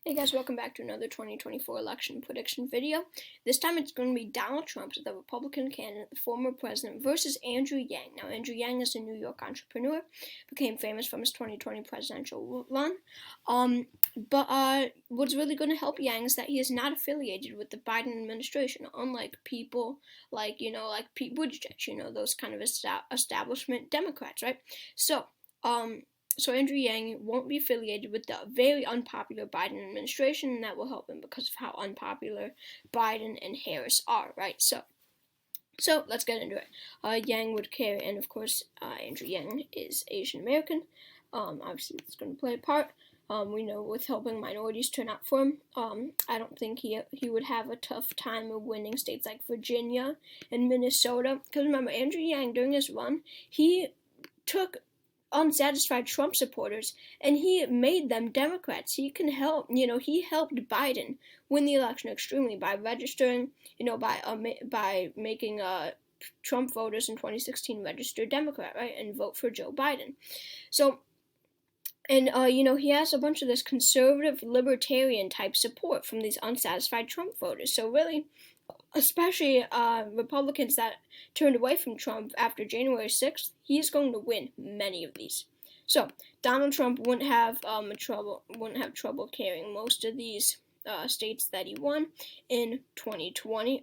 Hey guys, welcome back to another 2024 election prediction video. This time it's going to be Donald Trump, the Republican candidate, the former president, versus Andrew Yang. Now, Andrew Yang is a New York entrepreneur, became famous from his 2020 presidential run. But what's really going to help Yang is that he is not affiliated with the Biden administration, unlike people like Pete Buttigieg, those kind of establishment Democrats, right? So Andrew Yang won't be affiliated with the very unpopular Biden administration, and that will help him because of how unpopular Biden and Harris are, right? So let's get into it. Yang would carry, and of course, Andrew Yang is Asian American. Obviously, it's going to play a part. We know with helping minorities turn out for him, I don't think he would have a tough time of winning states like Virginia and Minnesota. Because remember, Andrew Yang, during his run, he took unsatisfied Trump supporters and he made them Democrats. He can help, he helped Biden win the election extremely by registering, by making Trump voters in 2016 register Democrat, right, and vote for Joe Biden. So, and, he has a bunch of this conservative, libertarian type support from these unsatisfied Trump voters. So really, especially Republicans that turned away from Trump after January 6th, he's going to win many of these. So Donald Trump wouldn't have trouble carrying most of these states that he won in 2020.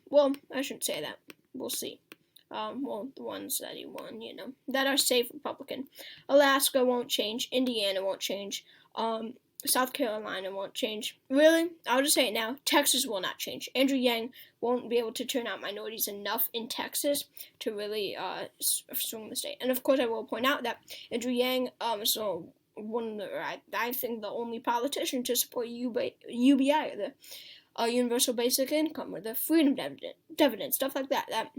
Well, I shouldn't say that. We'll see. The ones that he won, that are safe Republican. Alaska won't change. Indiana won't change. South Carolina won't change. Really, I'll just say it now, Texas will not change. Andrew Yang won't be able to turn out minorities enough in Texas to really swing the state. And of course, I will point out that Andrew Yang is I think the only politician to support UBI, the Universal Basic Income, or the Freedom Dividend, stuff like that. That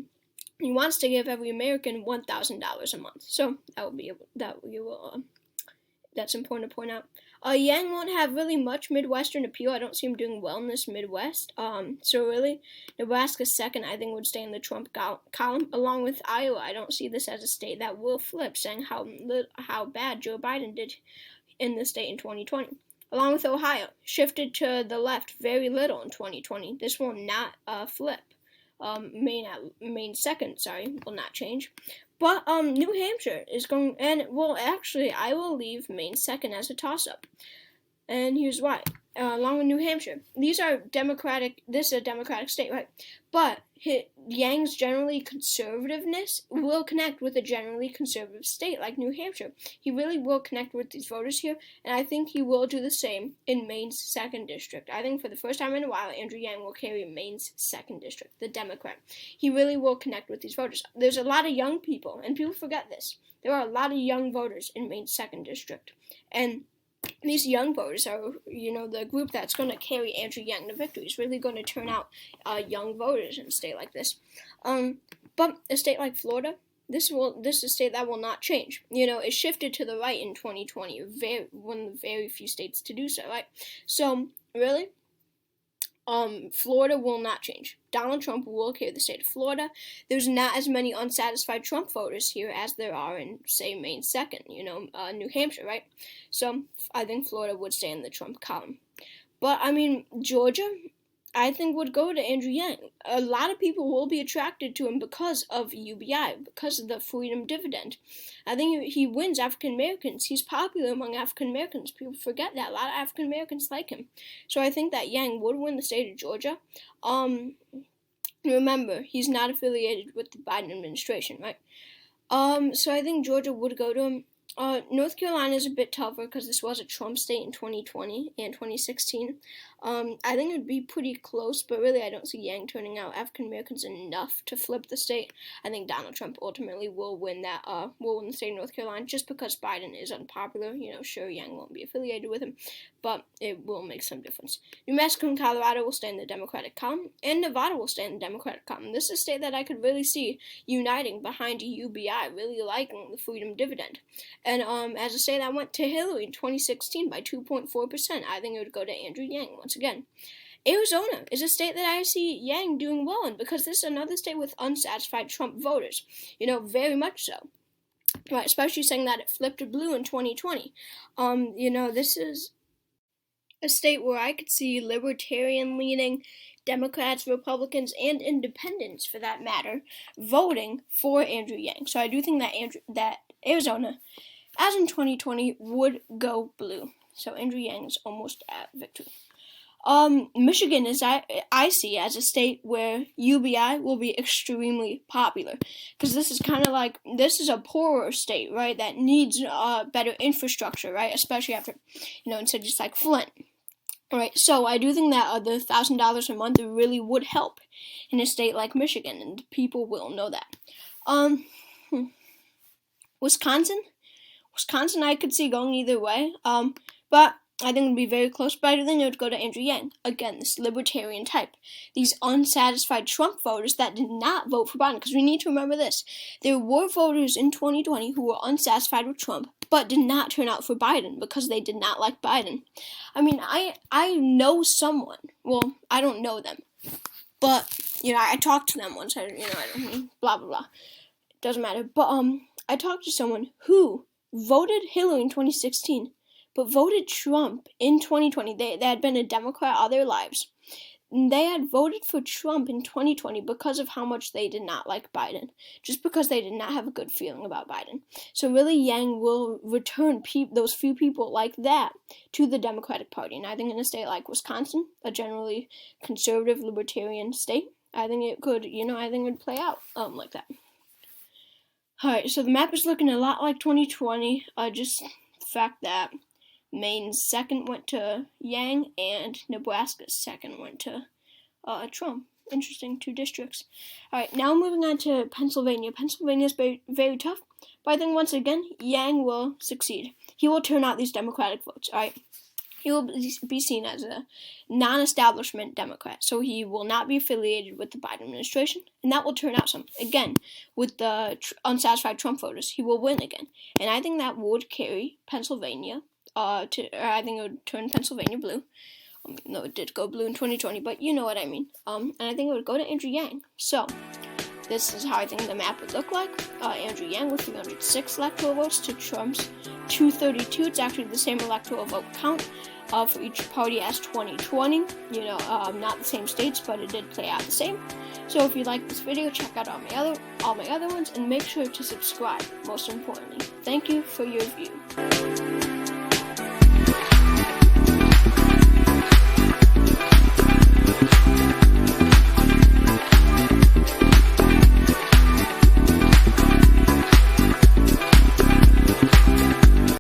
he wants to give every American $1,000 a month. So that's important to point out. Yang won't have really much Midwestern appeal. I don't see him doing well in this Midwest. So really, Nebraska's second, I think, would stay in the Trump column, along with Iowa. I don't see this as a state that will flip, saying how bad Joe Biden did in the state in 2020. Along with Ohio, shifted to the left very little in 2020. This will not flip. Maine second, will not change. But New Hampshire is going, and well, actually, I will leave Maine second as a toss-up. And here's why. Along with New Hampshire, these are Democratic. This is a Democratic state, right? But Yang's generally conservativeness will connect with a generally conservative state like New Hampshire. He really will connect with these voters here, and I think he will do the same in Maine's second district. I think for the first time in a while, Andrew Yang will carry Maine's second district, the Democrat. He really will connect with these voters. There's a lot of young people, and people forget this. There are a lot of young voters in Maine's second district, and these young voters are, the group that's going to carry Andrew Yang to victory. Is really going to turn out young voters in a state like this. But a state like Florida, this is a state that will not change. It shifted to the right in 2020. One of the very few states to do so, right? So really, Florida will not change. Donald Trump will carry the state of Florida. There's not as many unsatisfied Trump voters here as there are in, say, Maine second, New Hampshire, right? So I think Florida would stay in the Trump column. But, Georgia, I think would go to Andrew Yang. A lot of people will be attracted to him because of UBI, because of the Freedom Dividend. I think he wins African Americans. He's popular among African Americans. People forget that. A lot of African Americans like him. So I think that Yang would win the state of Georgia. Remember, he's not affiliated with the Biden administration, right? So I think Georgia would go to him. North Carolina is a bit tougher because this was a Trump state in 2020 and 2016. I think it would be pretty close, but really I don't see Yang turning out African Americans enough to flip the state. I think Donald Trump ultimately will win the state of North Carolina just because Biden is unpopular. Sure, Yang won't be affiliated with him, but it will make some difference. New Mexico and Colorado will stay in the Democratic column, and Nevada will stay in the Democratic column. This is a state that I could really see uniting behind UBI, really liking the Freedom Dividend. And as a state that went to Hillary in 2016 by 2.4%, I think it would go to Andrew Yang once again. Arizona is a state that I see Yang doing well in because this is another state with unsatisfied Trump voters, very much so. Right, especially saying that it flipped to blue in 2020. This is a state where I could see libertarian-leaning Democrats, Republicans, and independents, for that matter, voting for Andrew Yang. So I do think that Arizona, as in 2020, would go blue. So Andrew Yang is almost at victory. Michigan is I see as a state where UBI will be extremely popular, because this is a poorer state, right, that needs better infrastructure, right, especially after, in cities like Flint, right. So I do think that the $1,000 a month really would help in a state like Michigan, and people will know that. Wisconsin I could see going either way, but I think it would be very close, but I think it would go to Andrew Yang. Again, this libertarian type. These unsatisfied Trump voters that did not vote for Biden, because we need to remember this. There were voters in 2020 who were unsatisfied with Trump, but did not turn out for Biden because they did not like Biden. I mean, I know someone. Well, I don't know them, but, I talked to them once. I don't, blah, blah, blah. It doesn't matter. But, I talked to someone who voted Hillary in 2016, but voted Trump in 2020. They had been a Democrat all their lives. They had voted for Trump in 2020 because of how much they did not like Biden, just because they did not have a good feeling about Biden. So really, Yang will return those few people like that to the Democratic Party. And I think in a state like Wisconsin, a generally conservative libertarian state, I think it could, I think it would play out like that. Alright, so the map is looking a lot like 2020, just the fact that Maine's second went to Yang, and Nebraska's second went to Trump. Interesting, 2 districts. Alright, now moving on to Pennsylvania. Pennsylvania is very, very tough, but I think once again, Yang will succeed. He will turn out these Democratic votes, alright? He will be seen as a non-establishment Democrat, so he will not be affiliated with the Biden administration, and that will turn out some. Again, with the unsatisfied Trump voters, he will win again, and I think that would carry Pennsylvania I think it would turn Pennsylvania blue. No, it did go blue in 2020, but you know what I mean. And I think it would go to Andrew Yang. So, this is how I think the map would look like. Andrew Yang with 306 electoral votes to Trump's 232. It's actually the same electoral vote count for each party as 2020. Not the same states, but it did play out the same. So if you like this video, check out all my other ones, and make sure to subscribe, most importantly. Thank you for your view.